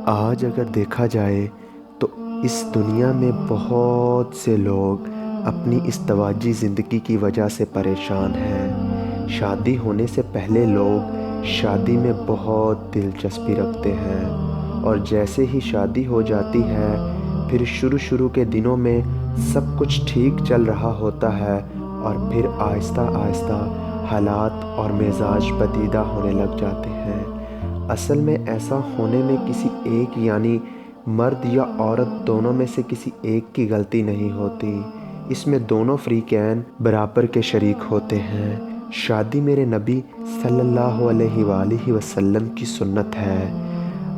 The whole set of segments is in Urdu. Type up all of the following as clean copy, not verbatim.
آج اگر دیکھا جائے تو اس دنیا میں بہت سے لوگ اپنی ازدواجی زندگی کی وجہ سے پریشان ہیں۔ شادی ہونے سے پہلے لوگ شادی میں بہت دلچسپی رکھتے ہیں اور جیسے ہی شادی ہو جاتی ہے پھر شروع کے دنوں میں سب کچھ ٹھیک چل رہا ہوتا ہے اور پھر آہستہ آہستہ حالات اور مزاج بدیدہ ہونے لگ جاتے ہیں۔ اصل میں ایسا ہونے میں کسی ایک یعنی مرد یا عورت دونوں میں سے کسی ایک کی غلطی نہیں ہوتی، اس میں دونوں فریقین برابر کے شریک ہوتے ہیں۔ شادی میرے نبی صلی اللہ علیہ وآلہ وسلم کی سنت ہے۔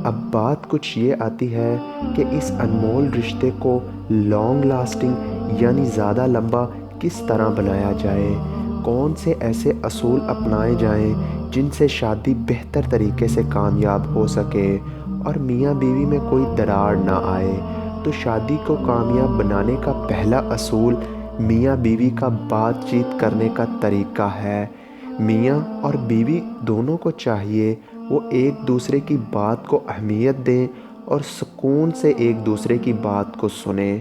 اب بات کچھ یہ آتی ہے کہ اس انمول رشتے کو لانگ لاسٹنگ یعنی زیادہ لمبا کس طرح بنایا جائے، کون سے ایسے اصول اپنائے جائیں جن سے شادی بہتر طریقے سے کامیاب ہو سکے اور میاں بیوی میں کوئی درار نہ آئے۔ تو شادی کو کامیاب بنانے کا پہلا اصول میاں بیوی کا بات چیت کرنے کا طریقہ ہے۔ میاں اور بیوی دونوں کو چاہیے وہ ایک دوسرے کی بات کو اہمیت دیں اور سکون سے ایک دوسرے کی بات کو سنیں۔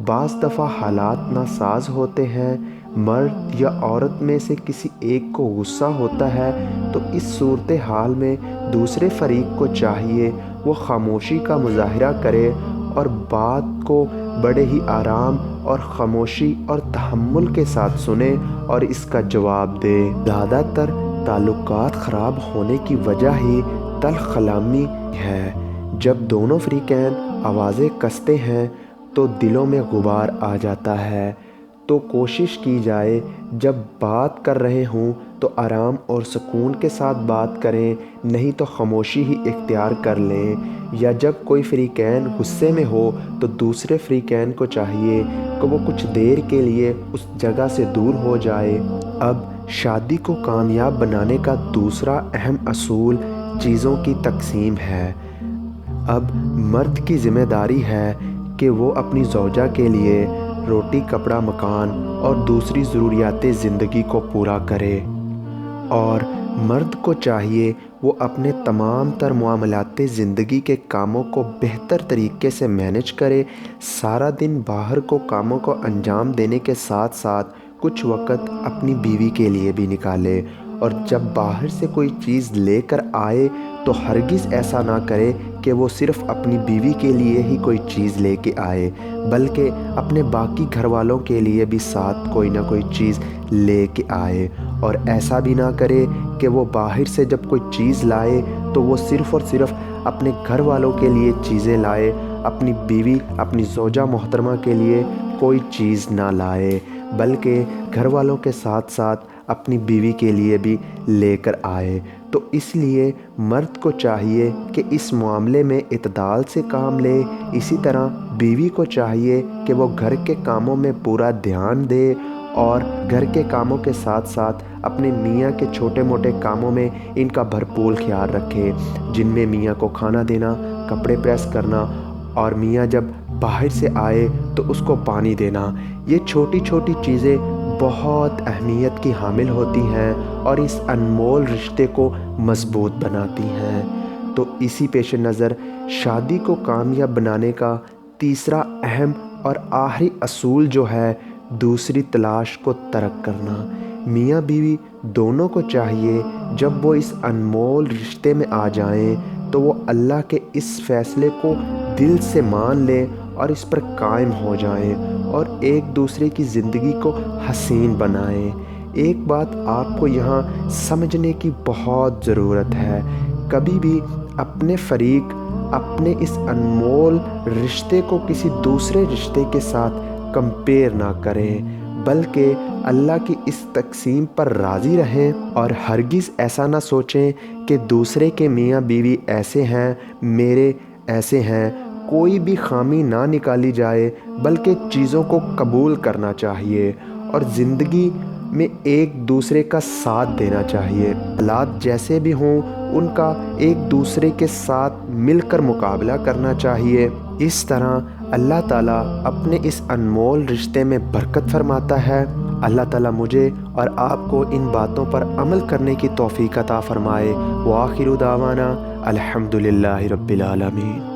بعض دفعہ حالات ناساز ہوتے ہیں، مرد یا عورت میں سے کسی ایک کو غصہ ہوتا ہے تو اس صورتحال میں دوسرے فریق کو چاہیے وہ خاموشی کا مظاہرہ کرے اور بات کو بڑے ہی آرام اور خاموشی اور تحمل کے ساتھ سنے اور اس کا جواب دے۔ زیادہ تر تعلقات خراب ہونے کی وجہ ہی تلخ کلامی ہے۔ جب دونوں فریقین آوازیں کستے ہیں تو دلوں میں غبار آ جاتا ہے۔ تو کوشش کی جائے جب بات کر رہے ہوں تو آرام اور سکون کے ساتھ بات کریں، نہیں تو خاموشی ہی اختیار کر لیں، یا جب کوئی فریقین غصے میں ہو تو دوسرے فریقین کو چاہیے کہ وہ کچھ دیر کے لیے اس جگہ سے دور ہو جائے۔ اب شادی کو کامیاب بنانے کا دوسرا اہم اصول چیزوں کی تقسیم ہے۔ اب مرد کی ذمہ داری ہے کہ وہ اپنی زوجہ کے لیے روٹی، کپڑا، مکان اور دوسری ضروریات زندگی کو پورا کرے، اور مرد کو چاہیے وہ اپنے تمام تر معاملات زندگی کے کاموں کو بہتر طریقے سے مینج کرے۔ سارا دن باہر کو کاموں کو انجام دینے کے ساتھ ساتھ کچھ وقت اپنی بیوی کے لیے بھی نکالے، اور جب باہر سے کوئی چیز لے کر آئے تو ہرگز ایسا نہ کرے کہ وہ صرف اپنی بیوی کے لیے ہی کوئی چیز لے کے آئے، بلکہ اپنے باقی گھر والوں کے لیے بھی ساتھ کوئی نہ کوئی چیز لے کے آئے، اور ایسا بھی نہ کرے کہ وہ باہر سے جب کوئی چیز لائے تو وہ صرف اور صرف اپنے گھر والوں کے لیے چیزیں لائے، اپنی بیوی، اپنی زوجہ محترمہ کے لیے کوئی چیز نہ لائے، بلکہ گھر والوں کے ساتھ ساتھ اپنی بیوی کے لیے بھی لے کر آئے۔ تو اس لیے مرد کو چاہیے کہ اس معاملے میں اعتدال سے کام لے۔ اسی طرح بیوی کو چاہیے کہ وہ گھر کے کاموں میں پورا دھیان دے اور گھر کے کاموں کے ساتھ ساتھ اپنے میاں کے چھوٹے موٹے کاموں میں ان کا بھرپور خیال رکھے، جن میں میاں کو کھانا دینا، کپڑے پریس کرنا، اور میاں جب باہر سے آئے تو اس کو پانی دینا۔ یہ چھوٹی چھوٹی چیزیں بہت اہمیت کی حامل ہوتی ہیں اور اس انمول رشتے کو مضبوط بناتی ہیں۔ تو اسی پیش نظر شادی کو کامیاب بنانے کا تیسرا اہم اور آخری اصول جو ہے دوسری تلاش کو ترک کرنا۔ میاں بیوی دونوں کو چاہیے جب وہ اس انمول رشتے میں آ جائیں تو وہ اللہ کے اس فیصلے کو دل سے مان لیں اور اس پر قائم ہو جائیں اور ایک دوسرے کی زندگی کو حسین بنائیں۔ ایک بات آپ کو یہاں سمجھنے کی بہت ضرورت ہے، کبھی بھی اپنے فریق اپنے اس انمول رشتے کو کسی دوسرے رشتے کے ساتھ کمپیئر نہ کریں، بلکہ اللہ کی اس تقسیم پر راضی رہیں اور ہرگز ایسا نہ سوچیں کہ دوسرے کے میاں بیوی ایسے ہیں، میرے ایسے ہیں۔ کوئی بھی خامی نہ نکالی جائے بلکہ چیزوں کو قبول کرنا چاہیے اور زندگی میں ایک دوسرے کا ساتھ دینا چاہیے۔ حالات جیسے بھی ہوں ان کا ایک دوسرے کے ساتھ مل کر مقابلہ کرنا چاہیے۔ اس طرح اللہ تعالیٰ اپنے اس انمول رشتے میں برکت فرماتا ہے۔ اللہ تعالیٰ مجھے اور آپ کو ان باتوں پر عمل کرنے کی توفیق عطا فرمائے۔ وآخر دعوانا الحمدللہ رب العالمین۔